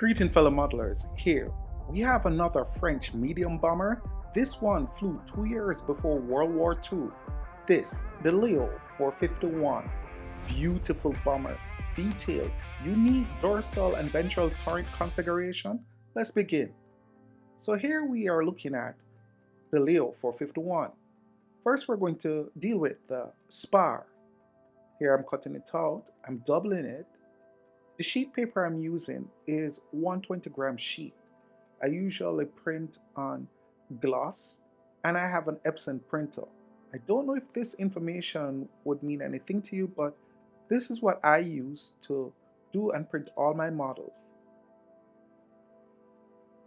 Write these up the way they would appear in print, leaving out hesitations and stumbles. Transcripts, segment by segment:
Greeting fellow modelers, here we have another French medium bomber. This one flew 2 years before World War II. This, the LeO 451. Beautiful bomber, V-tail, unique dorsal and ventral turret configuration. Let's begin. So here we are looking at the LeO 451. First we're going to deal with the spar. Here I'm cutting it out, I'm doubling it. The sheet paper I'm using is 120-gram sheet. I usually print on gloss and I have an Epson printer. I don't know if this information would mean anything to you, but this is what I use to do and print all my models.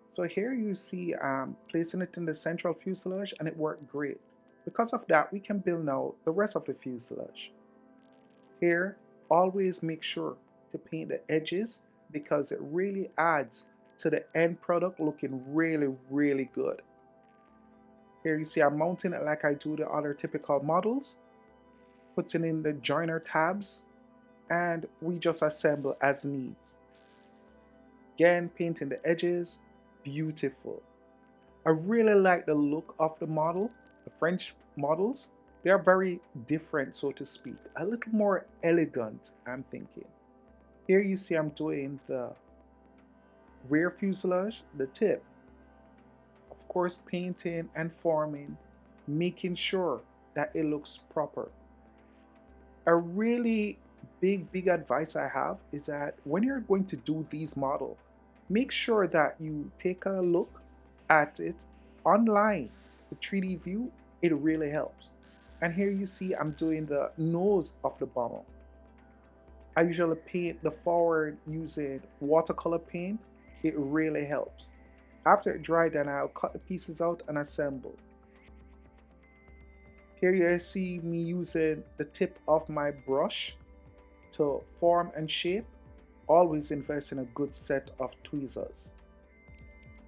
So here you see I'm placing it in the central fuselage and it worked great. Because of that, we can build now the rest of the fuselage. Here, always make sure to paint the edges because it really adds to the end product looking really good. Here you see I'm mounting it like I do the other typical models, putting in the joiner tabs, and we just assemble as needs. Again, painting the edges, beautiful. I really like the look of the model. The French models, they are very different, so to speak, a little more elegant, I'm thinking. Here you see I'm doing the rear fuselage, the tip. Of course, painting and forming, making sure that it looks proper. A really big advice I have is that when you're going to do these models, make sure that you take a look at it online. The 3D view, it really helps. And here you see I'm doing the nose of the bomber. I usually paint the forward using watercolor paint. It really helps. After it dried, then I'll cut the pieces out and assemble. Here you see me using the tip of my brush to form and shape. Always invest in a good set of tweezers.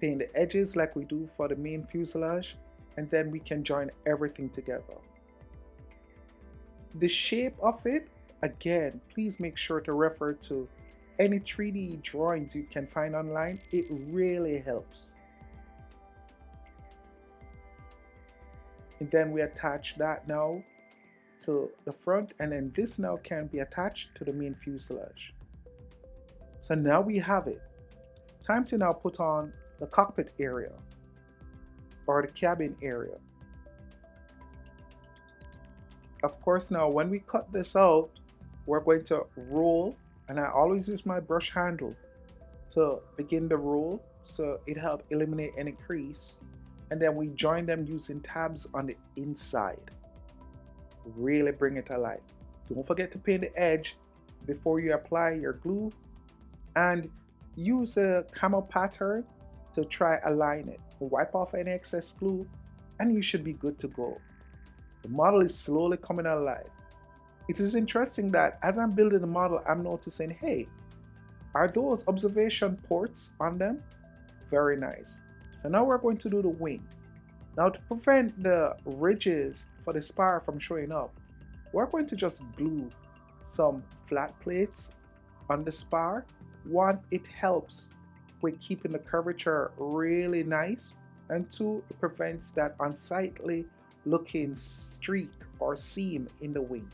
Paint the edges like we do for the main fuselage, and then we can join everything together. The shape of it, again, please make sure to refer to any 3D drawings you can find online. It really helps. And then we attach that now to the front, and then this now can be attached to the main fuselage. So now we have it. Time to now put on the cockpit area or the cabin area. Of course, now when we cut this out, we're going to roll, and I always use my brush handle to begin the roll so it helps eliminate any crease, and then we join them using tabs on the inside. Really bring it alive. Don't forget to paint the edge before you apply your glue, and use a camo pattern to try align it. Wipe off any excess glue and you should be good to go. The model is slowly coming alive. It is interesting that as I'm building the model, I'm noticing, hey, are those observation ports on them? Very nice. So now we're going to do the wing. Now to prevent the ridges for the spar from showing up, we're going to just glue some flat plates on the spar. One, it helps with keeping the curvature really nice, and two, it prevents that unsightly looking streak or seam in the wing.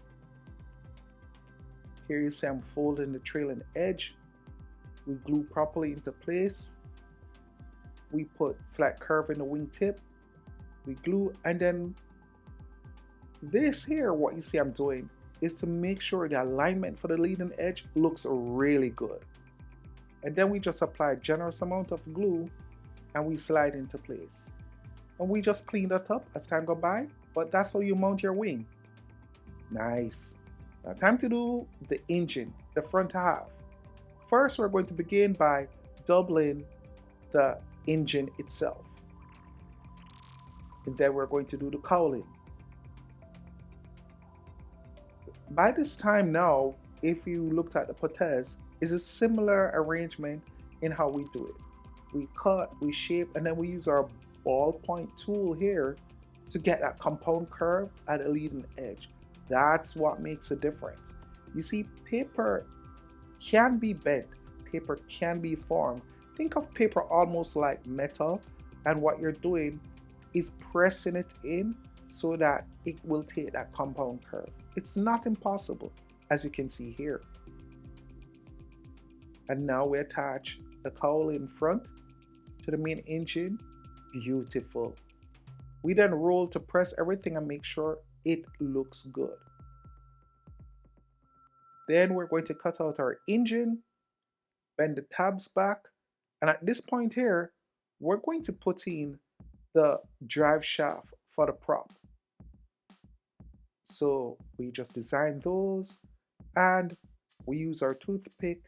Here you see I'm folding the trailing edge. We glue properly into place. We put slight curve in the wing tip. We glue, and then this here, what you see I'm doing is to make sure the alignment for the leading edge looks really good. And then we just apply a generous amount of glue and we slide into place. And we just clean that up as time goes by, but that's how you mount your wing. Nice. Now time to do the engine, the front half. First, we're going to begin by doubling the engine itself. And then we're going to do the cowling. By this time now, if you looked at the potez, it's a similar arrangement in how we do it. We cut, we shape, and then we use our ballpoint tool here to get that compound curve at the leading edge. That's what makes a difference. You see, paper can be bent, paper can be formed, Think of paper almost like metal, and what you're doing is pressing it in so that it will take that compound curve. It's not impossible, as you can see here. And now we attach the cowl in front to the main engine. Beautiful. We then roll to press everything and make sure it looks good. Then we're going to cut out our engine, bend the tabs back, and at this point here, we're going to put in the drive shaft for the prop. So we just design those and we use our toothpick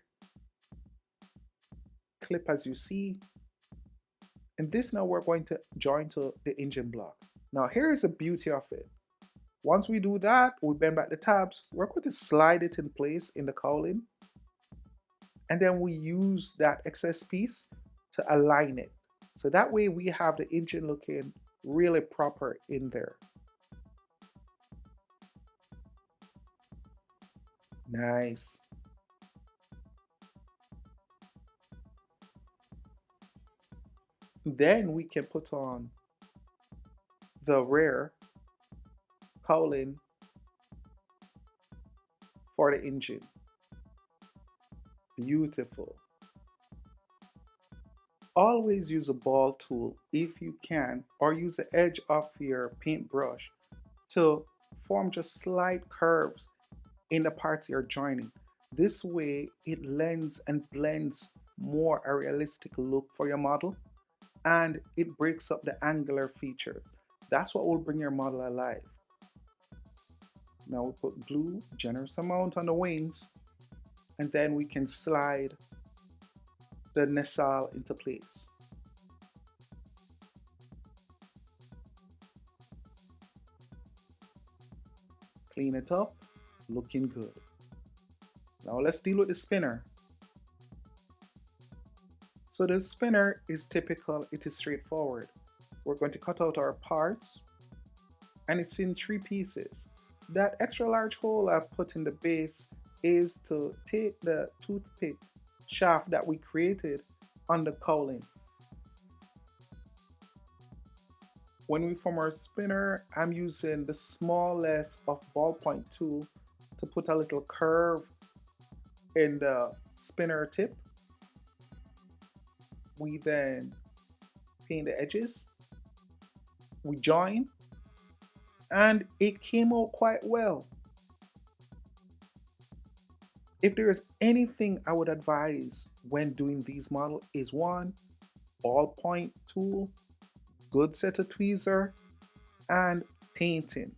clip as you see. And this now we're going to join to the engine block. Now here is the beauty of it. Once we do that, we bend back the tabs, we're going to slide it in place in the cowling. And then we use that excess piece to align it. So that way we have the engine looking really proper in there. Nice. Then we can put on the rear cowling for the engine. Beautiful. Always use a ball tool if you can, or use the edge of your paintbrush to form just slight curves in the parts you're joining. This way it lends and blends more a realistic look for your model, and it breaks up the angular features. That's what will bring your model alive. Now we put glue, generous amount on the wings, and then we can slide the nacelle into place. Clean it up, looking good. Now let's deal with the spinner. So the spinner is typical, it is straightforward. We're going to cut out our parts, and it's in 3 pieces. That extra large hole I've put in the base is to take the toothpick shaft that we created on the cowling. When we form our spinner, I'm using the smallest of ballpoint tool to put a little curve in the spinner tip. We then paint the edges, we join, and it came out quite well. If there is anything I would advise when doing these models is one, ballpoint tool, good set of tweezer, and painting.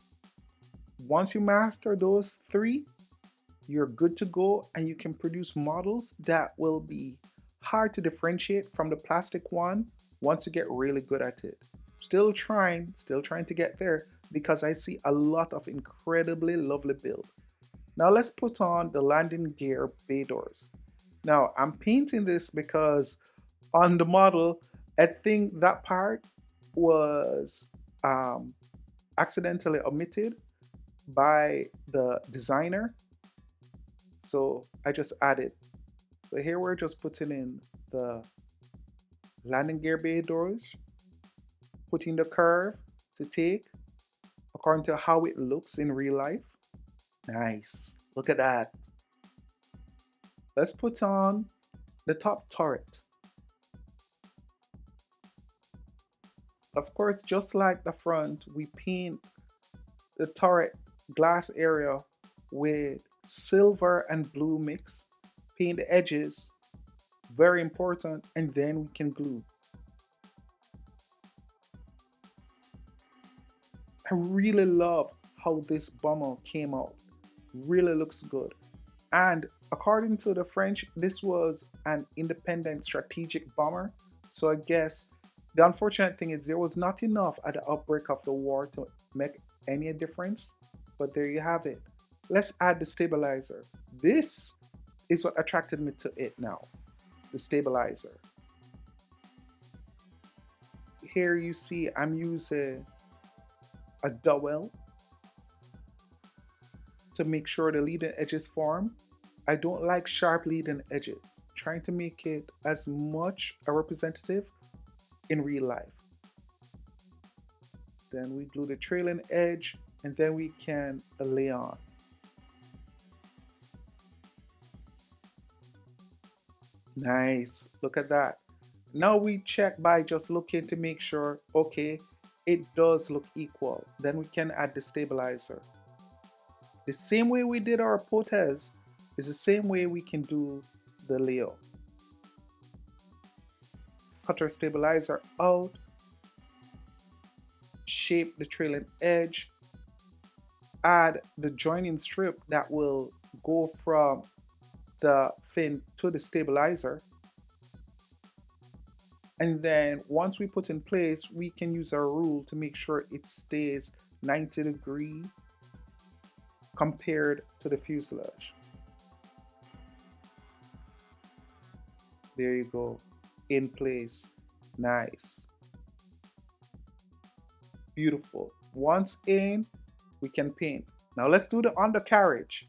Once you master those 3, you're good to go and you can produce models that will be hard to differentiate from the plastic one once you get really good at it. Still trying to get there because I see a lot of incredibly lovely build. Now let's put on the landing gear bay doors. Now I'm painting this because on the model, I think that part was accidentally omitted by the designer. So I just added. So here we're just putting in the landing gear bay doors, putting the curve to take according to how it looks in real life. Nice, look at that. Let's put on the top turret. Of course, just like the front, we paint the turret glass area with silver and blue mix. Paint the edges, very important, and then we can glue. I really love how this bomber came out. Really looks good. And according to the French, this was an independent strategic bomber. So I guess the unfortunate thing is there was not enough at the outbreak of the war to make any difference. But there you have it. Let's add the stabilizer. This is what attracted me to it now, the stabilizer. Here you see I'm using a dowel to make sure the leading edges form. I don't like sharp leading edges, trying to make it as much a representative in real life. Then we glue the trailing edge and then we can lay on. Nice, look at that. Now we check by just looking to make sure, okay, it does look equal. Then we can add the stabilizer. The same way we did our potes is the same way we can do the LeO. Cut our stabilizer out, shape the trailing edge, add the joining strip that will go from the fin to the stabilizer. And then once we put in place, we can use our rule to make sure it stays 90 degrees compared to the fuselage. There you go, in place, nice. Beautiful. Once in, we can paint. Now let's do the undercarriage.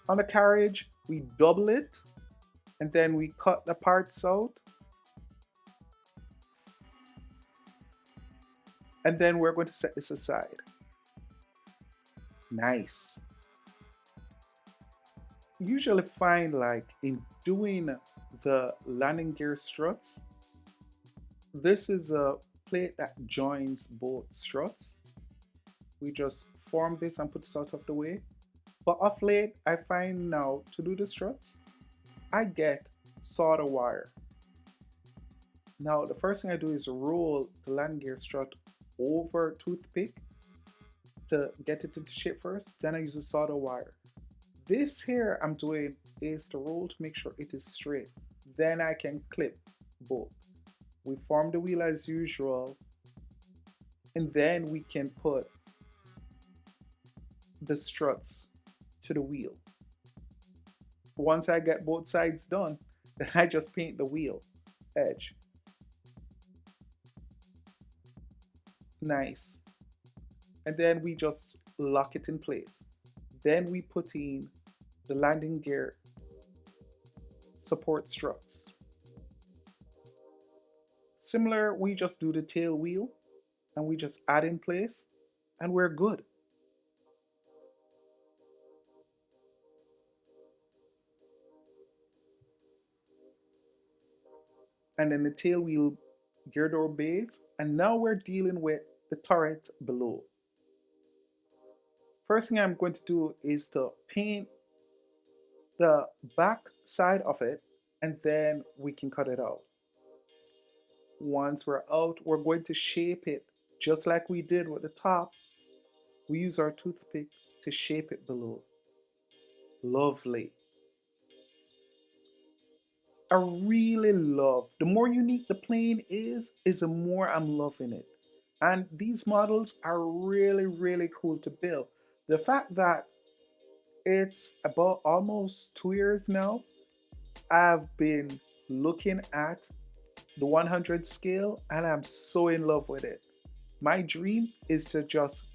Undercarriage, we double it and then we cut the parts out. And then we're going to set this aside. Nice. Usually find like in doing the landing gear struts, this is a plate that joins both struts. We just form this and put this out of the way. But of late, I find now to do the struts, I get solder wire. Now the first thing I do is roll the landing gear strut over toothpick to get it into shape first. Then I use a solder wire. This here I'm doing is to roll to make sure it is straight. Then I can clip both. We form the wheel as usual, and then we can put the struts to the wheel. Once I get both sides done, then I just paint the wheel edge. Nice. And then we just lock it in place. Then we put in the landing gear support struts. Similar, we just do the tail wheel and we just add in place and we're good. And then the tail wheel gear door bays, and now we're dealing with the turret below. First thing I'm going to do is to paint the back side of it and then we can cut it out. Once we're out, we're going to shape it just like we did with the top. We use our toothpick to shape it below. Lovely. I really love, the more unique the plane is the more I'm loving it. And these models are really, really cool to build. The fact that it's about almost 2 years now, I've been looking at the 100 scale and I'm so in love with it. My dream is to just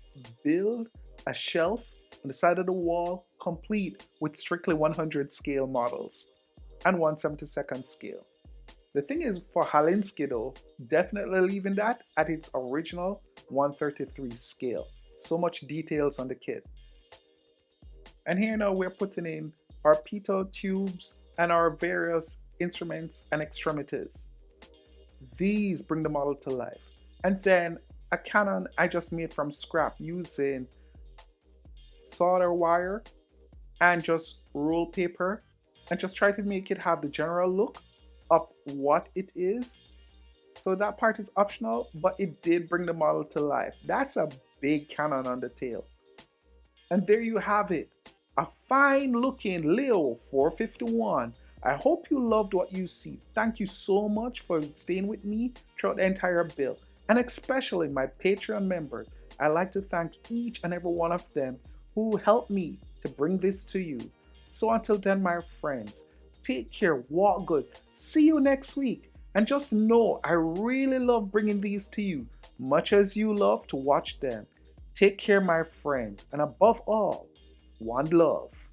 build a shelf on the side of the wall complete with strictly 100 scale models and 1/72 scale. The thing is, for Halinsky though, definitely leaving that at its original 133 scale. So much details on the kit. And here now we're putting in our pitot tubes and our various instruments and extremities. These bring the model to life. And then a cannon I just made from scrap using solder wire and just roll paper and just try to make it have the general look of what it is. So that part is optional, but it did bring the model to life. That's a big cannon on the tail. And there you have it, a fine looking LeO 451. I hope you loved what you see. Thank you so much for staying with me throughout the entire build, and especially my Patreon members. I'd like to thank each and every one of them who helped me to bring this to you. So until then, my friends, take care, walk good, see you next week, and just know I really love bringing these to you, much as you love to watch them. Take care, my friends, and above all, One love.